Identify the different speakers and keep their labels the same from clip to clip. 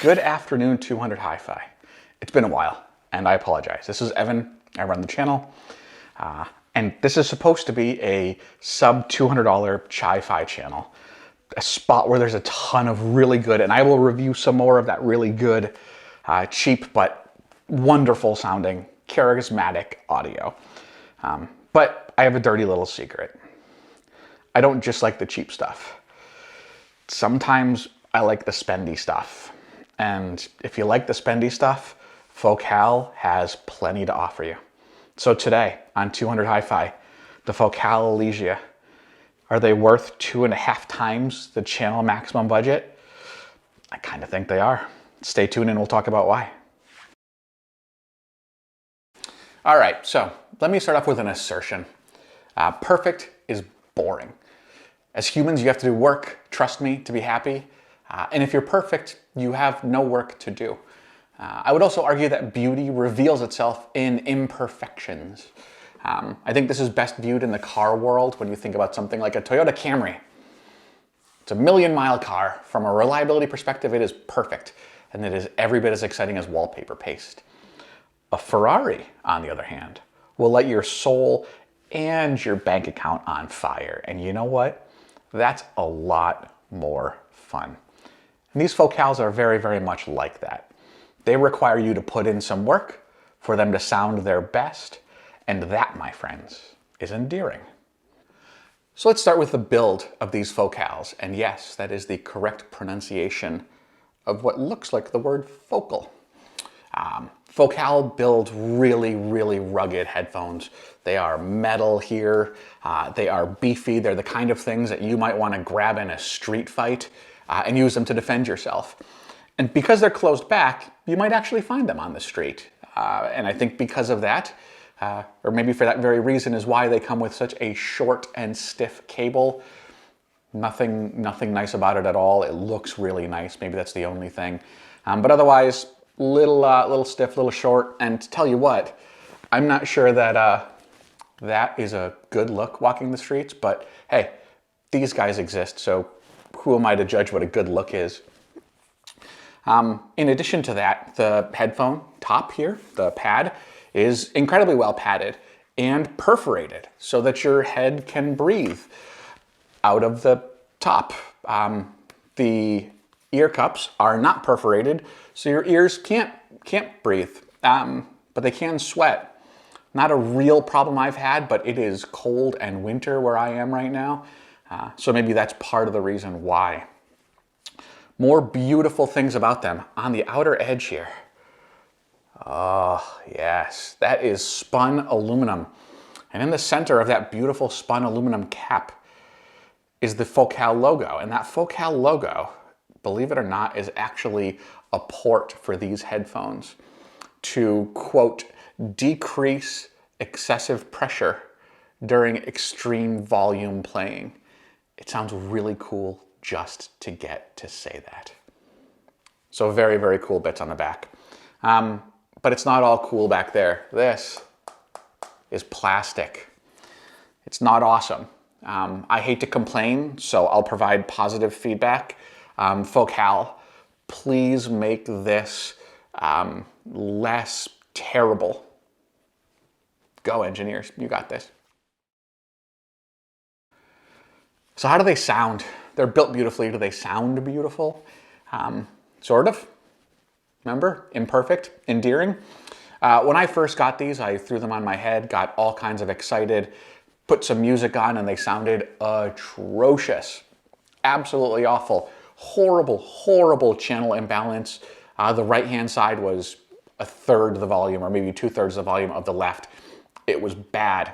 Speaker 1: Good afternoon, 200 Hi-Fi. It's been a while, and I apologize. This is Evan. I run the channel, and this is supposed to be a sub $200 Chi-Fi channel, a spot where there's a ton of really good, and I will review some more of that really good, cheap but wonderful sounding, charismatic audio. But I have a dirty little secret. I don't just like the cheap stuff. Sometimes I like the spendy stuff. And if you like the spendy stuff, Focal has plenty to offer you. So today on 200 Hi-Fi, the Focal Elegia, are they worth 2.5 times the channel maximum budget? I kind of think they are. Stay tuned and we'll talk about why. All right, so let me start off with an assertion. Perfect is boring. As humans, you have to do work, trust me, to be happy. And if you're perfect, you have no work to do. I would also argue that beauty reveals itself in imperfections. I think this is best viewed in the car world when you think about something like a Toyota Camry. It's a million-mile car. From a reliability perspective, it is perfect, and it is every bit as exciting as wallpaper paste. A Ferrari, on the other hand, will light your soul and your bank account on fire. And you know what? That's a lot more fun. And these Focals are very, very much like that. They require you to put in some work for them to sound their best, and that, my friends, is endearing. So let's start with the build of these Focals, and yes, that is the correct pronunciation of what looks like the word focal. Focal build really, really rugged headphones. They are metal here, they are beefy, they're the kind of things that you might want to grab in a street fight and use them to defend yourself. And because they're closed back, you might actually find them on the street. And I think because of that, or maybe for that very reason, is why they come with such a short and stiff cable. Nothing nice about it at all. It looks really nice. Maybe that's the only thing. But otherwise, little stiff, little short. And to tell you what, I'm not sure that that is a good look walking the streets, but hey, these guys exist, so who am I to judge what a good look is? In addition to that, the headphone top here, the pad, is incredibly well padded and perforated so that your head can breathe out of the top. The ear cups are not perforated, so your ears can't breathe, but they can sweat. Not a real problem I've had, but it is cold and winter where I am right now. So maybe that's part of the reason why. More beautiful things about them on the outer edge here. Oh, yes, that is spun aluminum. And in the center of that beautiful spun aluminum cap is the Focal logo. And that Focal logo, believe it or not, is actually a port for these headphones to, quote, decrease excessive pressure during extreme volume playing. It sounds really cool just to get to say that. So very, very cool bits on the back. But it's not all cool back there. This is plastic. It's not awesome. I hate to complain, so I'll provide positive feedback. Focal, please make this less terrible. Go engineers, you got this. So how do they sound? They're built beautifully. Do they sound beautiful? Sort of. Remember? Imperfect, endearing. When I first got these, I threw them on my head, got all kinds of excited, put some music on, and they sounded atrocious. Absolutely awful. Horrible, horrible channel imbalance. The right-hand side was 1/3 the volume, or maybe 2/3 the volume of the left. It was bad.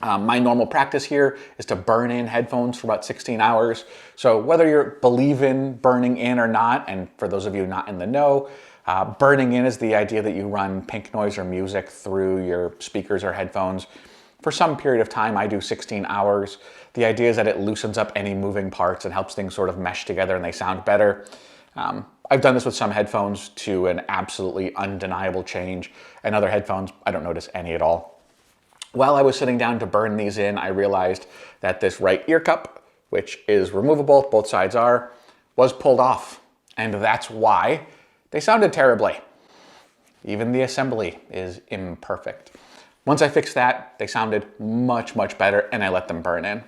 Speaker 1: My normal practice here is to burn in headphones for about 16 hours. So whether you believe in burning in or not, and for those of you not in the know, burning in is the idea that you run pink noise or music through your speakers or headphones for some period of time. I do 16 hours. The idea is that it loosens up any moving parts and helps things sort of mesh together and they sound better. I've done this with some headphones to an absolutely undeniable change, and other headphones, I don't notice any at all. While I was sitting down to burn these in, I realized that this right ear cup, which is removable, both sides are, was pulled off. And that's why they sounded terribly. Even the assembly is imperfect. Once I fixed that, they sounded much, much better, and I let them burn in.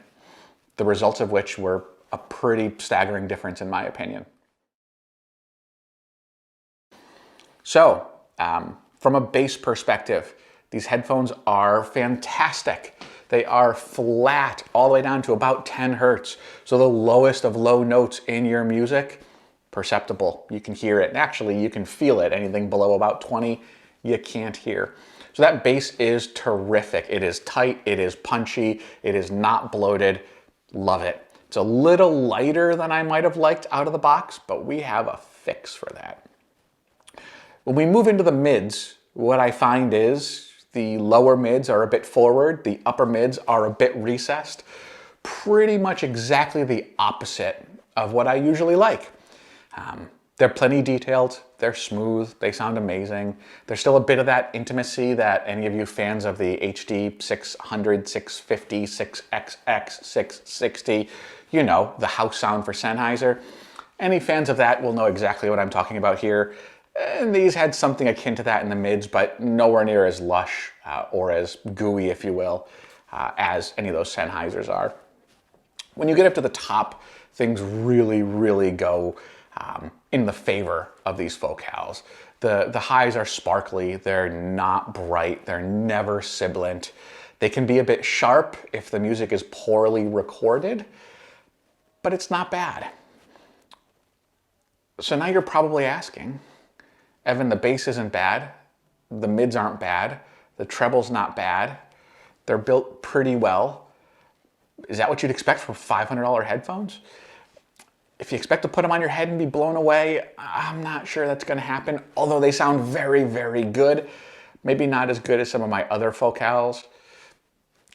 Speaker 1: The results of which were a pretty staggering difference in my opinion. So, from a bass perspective, these headphones are fantastic. They are flat all the way down to about 10 hertz. So the lowest of low notes in your music, perceptible. You can hear it. And actually, you can feel it. Anything below about 20, you can't hear. So that bass is terrific. It is tight. It is punchy. It is not bloated. Love it. It's a little lighter than I might have liked out of the box, but we have a fix for that. When we move into the mids, what I find is the lower mids are a bit forward, the upper mids are a bit recessed. Pretty much exactly the opposite of what I usually like. They're plenty detailed, they're smooth, they sound amazing. There's still a bit of that intimacy that any of you fans of the HD 600, 650, 6XX, 660, you know, the house sound for Sennheiser. Any fans of that will know exactly what I'm talking about here. And these had something akin to that in the mids, but nowhere near as lush or as gooey, if you will, as any of those Sennheisers are. When you get up to the top, things really, really go in the favor of these focals. The highs are sparkly, they're not bright, they're never sibilant. They can be a bit sharp if the music is poorly recorded, but it's not bad. So now you're probably asking, Evan, the bass isn't bad, the mids aren't bad, the treble's not bad, they're built pretty well. Is that what you'd expect from $500 headphones? If you expect to put them on your head and be blown away, I'm not sure that's going to happen, although they sound very, very good. Maybe not as good as some of my other focals.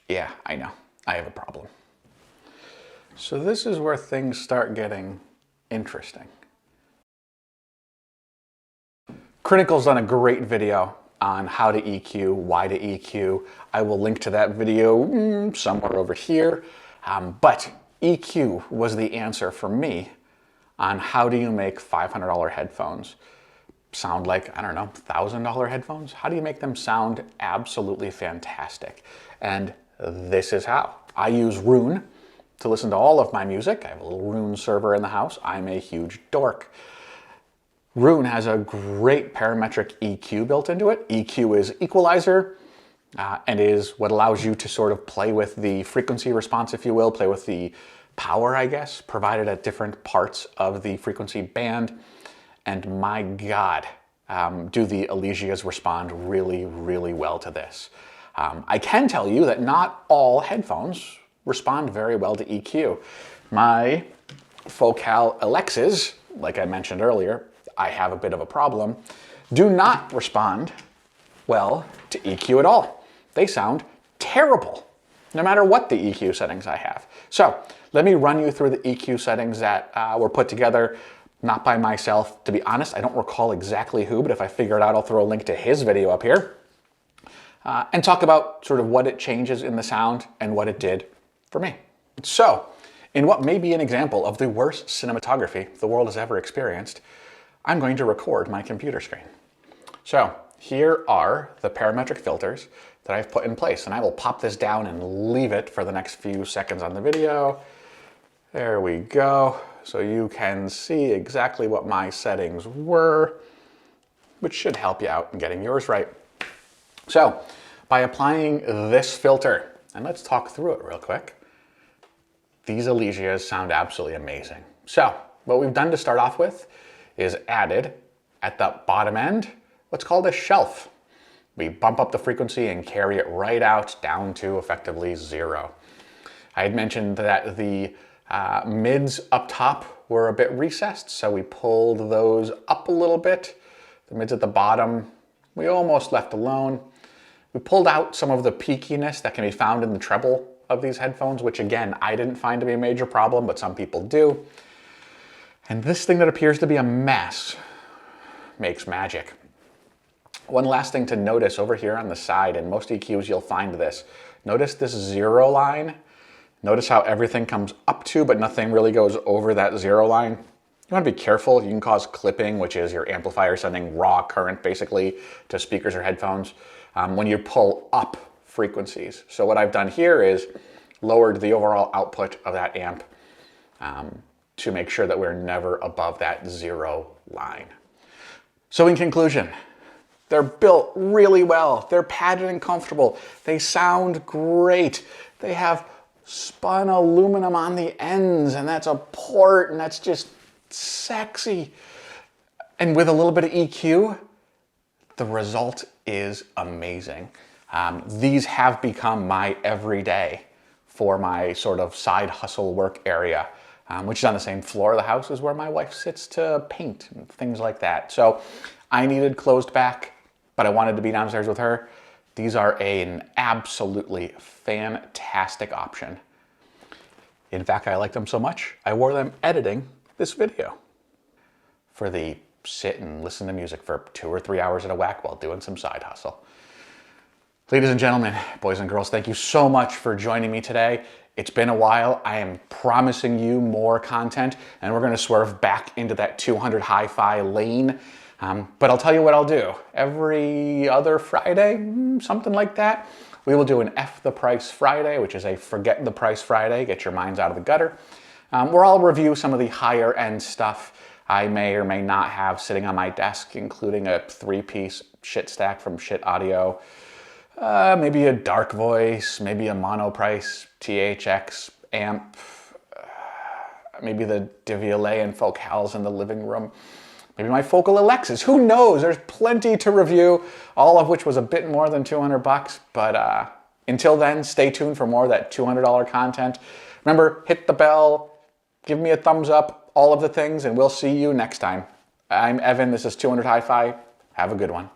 Speaker 1: Yeah, I know, I have a problem. So this is where things start getting interesting. Critical's done a great video on how to EQ, why to EQ. I will link to that video somewhere over here. But EQ was the answer for me on how do you make $500 headphones sound like, I don't know, $1,000 headphones? How do you make them sound absolutely fantastic? And this is how. I use Roon to listen to all of my music. I have a little Roon server in the house. I'm a huge dork. Roon has a great parametric EQ built into it. EQ is equalizer and is what allows you to sort of play with the frequency response, if you will, play with the power, I guess, provided at different parts of the frequency band. And my God, do the Elegias respond really, really well to this. I can tell you that not all headphones respond very well to EQ. My Focal Alexas, like I mentioned earlier, I have a bit of a problem, do not respond well to EQ at all. They sound terrible, no matter what the EQ settings I have. So let me run you through the EQ settings that were put together, not by myself. To be honest, I don't recall exactly who, but if I figure it out, I'll throw a link to his video up here. And talk about sort of what it changes in the sound and what it did for me. So, in what may be an example of the worst cinematography the world has ever experienced, I'm going to record my computer screen. So here are the parametric filters that I've put in place, and I will pop this down and leave it for the next few seconds on the video. There we go. So you can see exactly what my settings were, which should help you out in getting yours right. So by applying this filter, and let's talk through it real quick, these Elegias sound absolutely amazing. So what we've done to start off with is added at the bottom end what's called a shelf. We bump up the frequency and carry it right out down to effectively 0. I had mentioned that the mids up top were a bit recessed, so we pulled those up a little bit. The mids at the bottom, we almost left alone. We pulled out some of the peakiness that can be found in the treble of these headphones, which again, I didn't find to be a major problem, but some people do. And this thing that appears to be a mess makes magic. One last thing to notice over here on the side, in most EQs you'll find this. Notice this 0 line. Notice how everything comes up to, but nothing really goes over that 0 line. You want to be careful. You can cause clipping, which is your amplifier sending raw current basically to speakers or headphones when you pull up frequencies. So what I've done here is lowered the overall output of that amp to make sure that we're never above that 0 line. So in conclusion, they're built really well. They're padded and comfortable. They sound great. They have spun aluminum on the ends, and that's a port, and that's just sexy. And with a little bit of EQ, the result is amazing. These have become my everyday for my sort of side hustle work area, which is on the same floor of the house as where my wife sits to paint and things like that. So I needed closed back, but I wanted to be downstairs with her. These are an absolutely fantastic option. In fact, I like them so much, I wore them editing this video for the sit and listen to music for 2 or 3 hours at a whack while doing some side hustle. Ladies and gentlemen, boys and girls, thank you so much for joining me today. It's been a while. I am promising you more content, and we're going to swerve back into that 200 hi-fi lane. But I'll tell you what I'll do. Every other Friday, something like that, we will do an F the Price Friday, which is a Forget the Price Friday, get your minds out of the gutter, where I'll review some of the higher end stuff I may or may not have sitting on my desk, including a 3-piece shit stack from Shit Audio, maybe a Dark Voice, maybe a Monoprice THX amp, maybe the Divialet and Focals in the living room, maybe my Focal Alexas, who knows? There's plenty to review, all of which was a bit more than 200 bucks, but until then, stay tuned for more of that $200 content. Remember, hit the bell, give me a thumbs up, all of the things, and we'll see you next time. I'm Evan, this is 200 Hi-Fi. Have a good one.